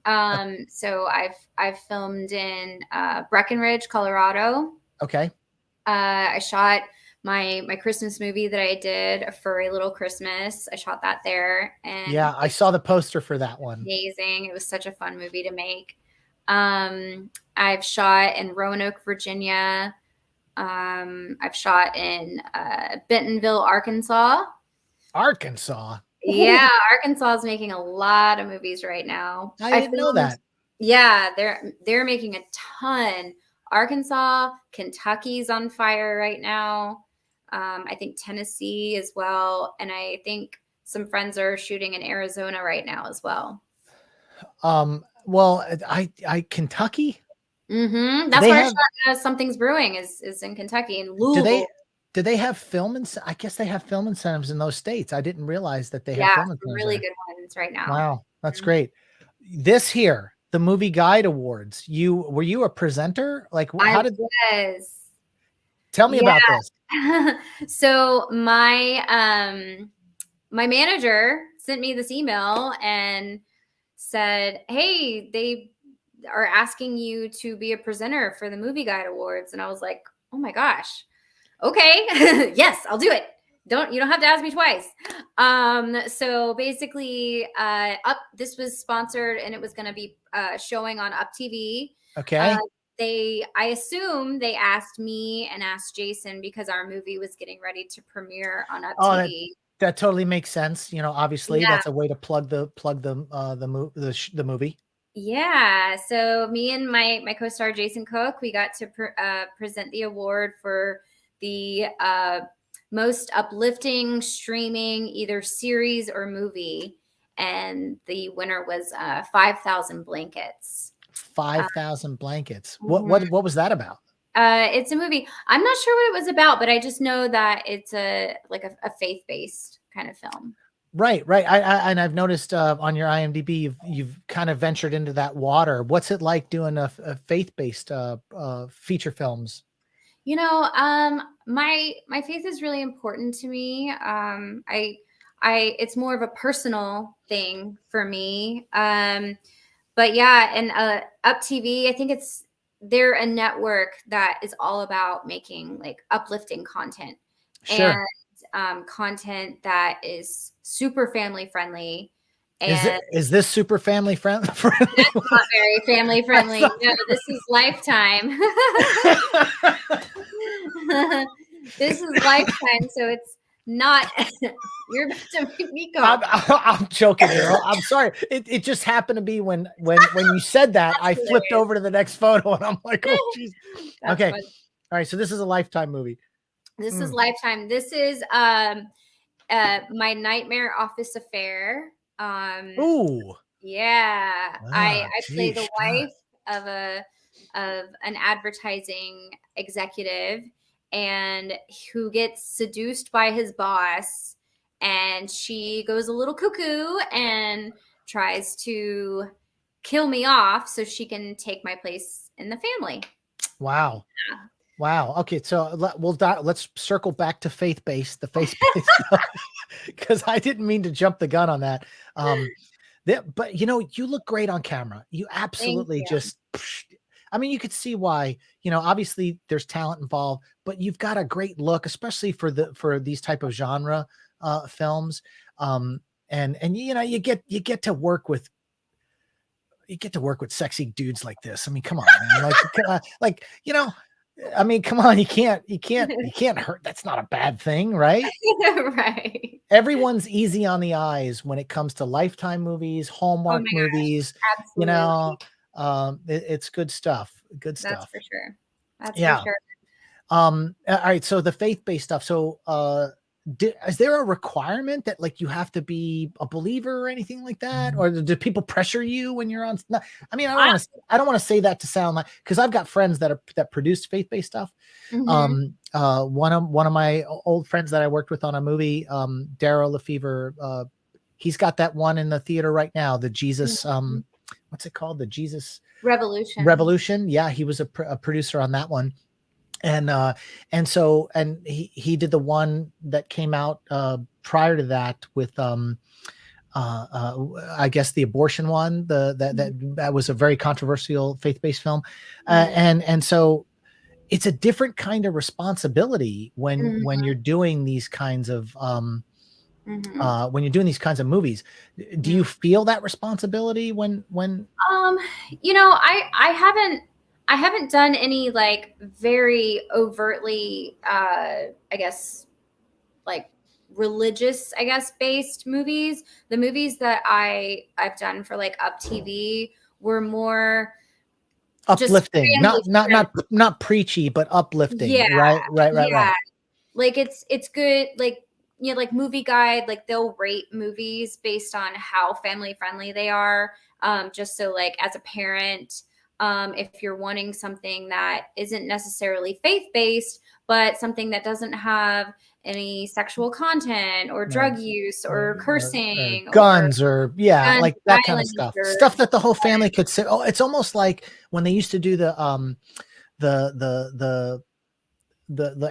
So I've filmed in Breckenridge, Colorado. Okay. I shot my Christmas movie that I did, A Furry Little Christmas. I shot that there, and Yeah, I saw the poster for that one. amazing. It was such a fun movie to make. I've shot in Roanoke, Virginia. I've shot in Bentonville, Arkansas. Arkansas. Yeah, Arkansas is making a lot of movies right now. I didn't know that. Yeah, they're making a ton. Arkansas, Kentucky's on fire right now. I think Tennessee as well, and I think some friends are shooting in Arizona right now as well. Well, I Kentucky. That's where I shot Something's Brewing is in Kentucky and Louisville. Do they have film? I guess they have film incentives in those states. I didn't realize that they have Yeah, film some incentives really there. good ones right now. Wow, that's great. This here, the Movie Guide Awards. Were you a presenter? Like, how did? Was. Tell me about this. So my manager sent me this email and said, "Hey, they are asking you to be a presenter for the Movie Guide Awards." And I was like, "Oh my gosh. Okay. Yes, I'll do it. You don't have to ask me twice." So basically, this was sponsored and it was going to be showing on Up TV. Okay. I assume they asked me and asked Jason because our movie was getting ready to premiere on Up TV. That totally makes sense. Obviously that's a way to plug the movie. Yeah. So me and my co-star Jason Cook, we got to present the award for the most uplifting streaming either series or movie, and the winner was 5,000 Blankets. 5,000 Blankets. What was that about? It's a movie. I'm not sure what it was about, but I just know that it's a faith-based kind of film. Right. And I've noticed on your IMDb, you've kind of ventured into that water. What's it like doing a faith-based feature films? My faith is really important to me. It's more of a personal thing for me. But yeah, and Up TV, I think they're a network that is all about making like uplifting content. Sure. And content that is super family friendly. And is this super family friendly? That's not very family friendly. No, this is Lifetime. This is Lifetime, so it's not. You're about to make me go. I'm joking, girl. I'm sorry. It just happened to be when you said that, I flipped over to the next photo and I'm like, oh, jeez. Okay. Funny. All right. So this is a Lifetime movie. This is Lifetime. This is My Nightmare Office Affair. Ooh. Yeah. I play the wife of an advertising executive, and who gets seduced by his boss, and she goes a little cuckoo and tries to kill me off so she can take my place in the family. Wow. Yeah. Wow. Okay. So let's circle back to faith-based, the faith-based stuff, because I didn't mean to jump the gun on that. But you look great on camera. You absolutely you could see why, obviously there's talent involved, but you've got a great look, especially for these type of genre films. And you get to work with sexy dudes like this. I mean, come on, man. I mean, come on, you can't hurt. That's not a bad thing, right? Right. Everyone's easy on the eyes when it comes to Lifetime movies, Hallmark movies. Absolutely. It's good stuff. Good stuff. That's for sure. That's for sure. All right. So the faith-based stuff. So, is there a requirement that like you have to be a believer or anything like that, or do people pressure you when you're on? I mean, I don't want to say that to sound like, because I've got friends that produce faith-based stuff. Mm-hmm. One of my old friends that I worked with on a movie, Daryl Lefevre, he's got that one in the theater right now. The Jesus, what's it called? The Jesus Revolution. Yeah, he was a producer on that one. And he did the one that came out prior to that with I guess the abortion one, that was a very controversial faith-based film. And so it's a different kind of responsibility when you're doing these kinds of movies. Do you feel that responsibility when I haven't done any like very overtly I guess like religious based movies. The movies that I've done for like Up TV were more uplifting, not preachy, but uplifting? Yeah, right. Like it's good, like like Movie Guide, like they'll rate movies based on how family friendly they are, just so like as a parent, if you're wanting something that isn't necessarily faith-based but something that doesn't have any sexual content or drug use or cursing or guns or guns, like that kind of violence, stuff that the whole family could sit. Oh, it's almost like when they used to do the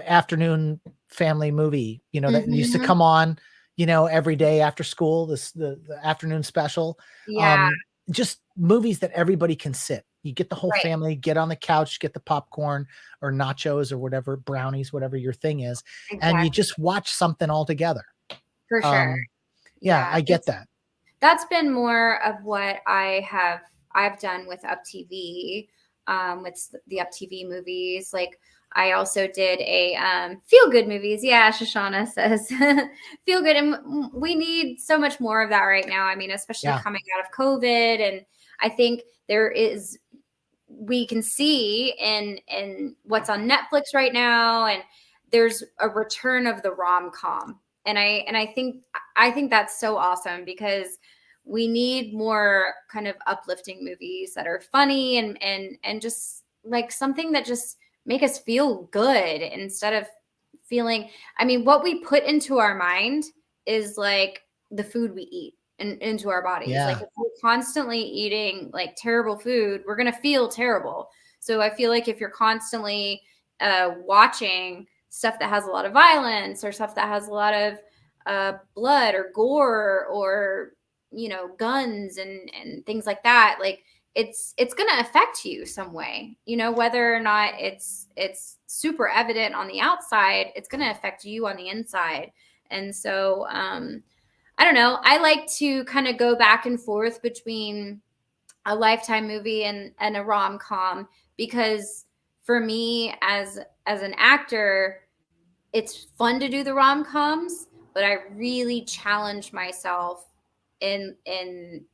afternoon family movie, that used to come on, every day after school, the afternoon special. Yeah. Just movies that everybody can sit. You get the whole family, get on the couch, get the popcorn or nachos or whatever, brownies, whatever your thing is, and you just watch something all together. For sure. Yeah, I get that. That's been more of what I've done with Up TV, with the Up TV movies. Like I also did a feel good movies. Yeah, Shoshana says feel good, and we need so much more of that right now. I mean, especially coming out of COVID, and I think we can see in what's on Netflix right now, and there's a return of the rom-com. And I think that's so awesome because we need more kind of uplifting movies that are funny and just like something that just make us feel good instead of feeling, I mean, what we put into our mind is like the food we eat into our bodies. Yeah. Like if we're constantly eating like terrible food, we're going to feel terrible. So I feel like if you're constantly watching stuff that has a lot of violence or stuff that has a lot of blood or gore or, guns and things like that, like it's going to affect you some way, whether or not it's super evident on the outside, it's going to affect you on the inside. And so, I don't know. I like to kind of go back and forth between a Lifetime movie and a rom-com because for me as an actor, it's fun to do the rom-coms, but I really challenge myself in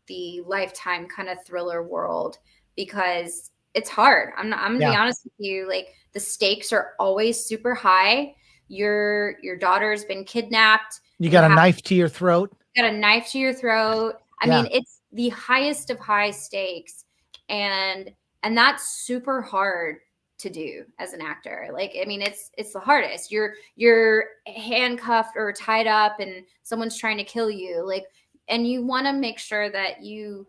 the Lifetime kind of thriller world because it's hard. I'm gonna be honest with you. Like the stakes are always super high. Your daughter's been kidnapped. You got a knife to your throat. Got a knife to your throat. I mean, it's the highest of high stakes, and that's super hard to do as an actor. Like, I mean, it's the hardest. You're handcuffed or tied up, and someone's trying to kill you. Like, and you want to make sure that you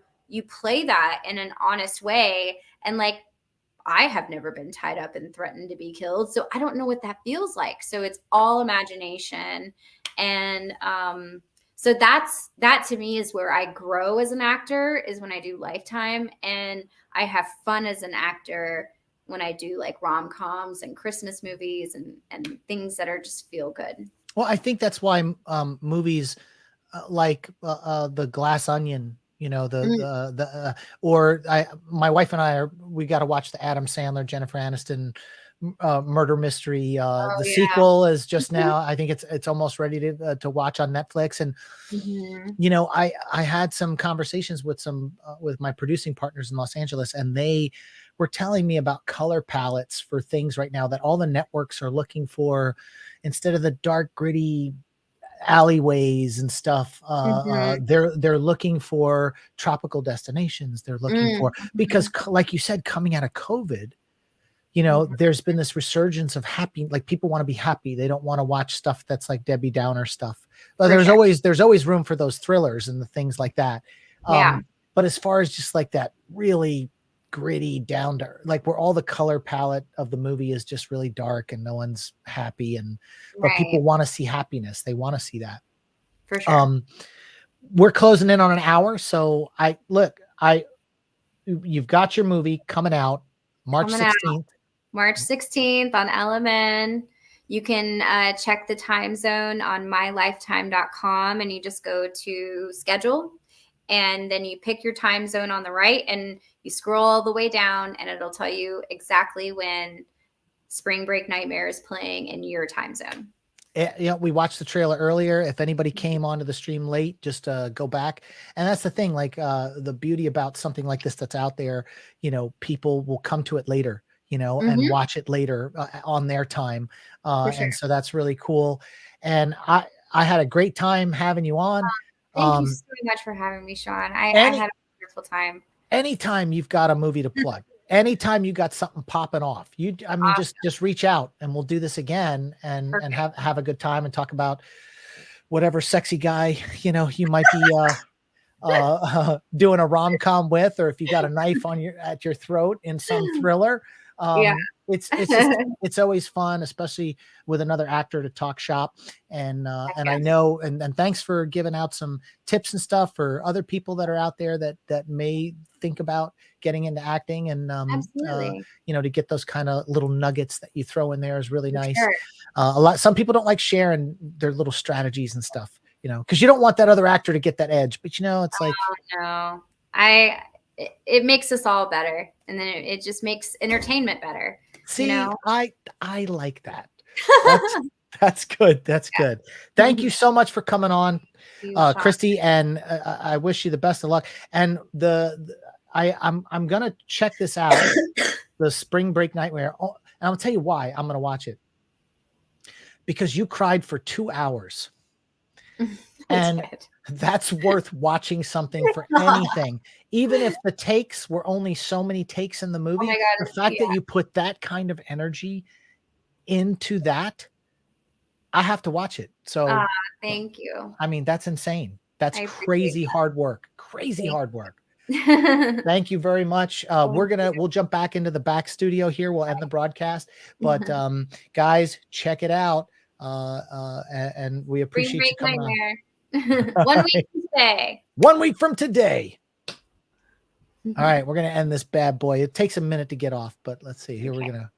play that in an honest way. And like, I have never been tied up and threatened to be killed, so I don't know what that feels like. So it's all imagination, and so that to me is where I grow as an actor, is when I do Lifetime, and I have fun as an actor when I do like rom-coms and Christmas movies and things that are just feel good. Well, I think that's why movies like the Glass Onion, my wife and we got to watch the Adam Sandler, Jennifer Aniston murder mystery. The sequel is just now. I think it's almost ready to watch on Netflix. And I had some conversations with with my producing partners in Los Angeles, and they were telling me about color palettes for things right now that all the networks are looking for. Instead of the dark, gritty alleyways and stuff, they're looking for tropical destinations. They're looking for, because like you said, coming out of COVID, there's been this resurgence of happy, like people want to be happy. They don't want to watch stuff that's like Debbie Downer stuff. But there's always room for those thrillers and the things like that. But as far as just like that really gritty, down to like where all the color palette of the movie is just really dark and no one's happy, and but people Right. want to see happiness. They want to see that. For sure. We're closing in on an hour, so you've got your movie coming out March Coming out 16th. March 16th on LMN. You can check the time zone on mylifetime.com, and you just go to schedule, and then you pick your time zone on the right, and you scroll all the way down, and it'll tell you exactly when Spring Break Nightmare is playing in your time zone. We watched the trailer earlier. If anybody came onto the stream late, just go back. And that's the thing, like the beauty about something like this that's out there, people will come to it later, and watch it later on their time. For sure. And so that's really cool. And I had a great time having you on. Thank you so much for having me, Sean. I had a wonderful time. Anytime you've got a movie to plug, anytime you got something popping off, Awesome. just reach out and we'll do this again and have a good time and talk about whatever sexy guy, you might be doing a rom-com with, or if you got a knife at your throat in some thriller. It's always fun, especially with another actor to talk shop. And I know, and thanks for giving out some tips and stuff for other people that are out there that may think about getting into acting, and to get those kind of little nuggets that you throw in there is really nice. Sure. Some people don't like sharing their little strategies and stuff, because you don't want that other actor to get that edge, but it's like, no, it makes us all better, and then it just makes entertainment better. See, I like that. That's good. That's good. Thank you so much for coming on, Kristi, and I wish you the best of luck. And I'm gonna check this out, the Spring Break Nightmare, and I'll tell you why I'm gonna watch it, because you cried for 2 hours. And that's worth watching something for anything. Even if the takes were only so many takes in the movie, oh my God, the fact that you put that kind of energy into that, I have to watch it. So thank you. I mean, that's insane. That's crazy hard work. Crazy hard work. Thank you very much. We'll jump back into the back studio here. We'll end the broadcast, but guys, check it out. And we appreciate you coming on. 1 week from today. 1 week from today. All right, we're gonna end this bad boy. It takes a minute to get off, but let's see. Here we're gonna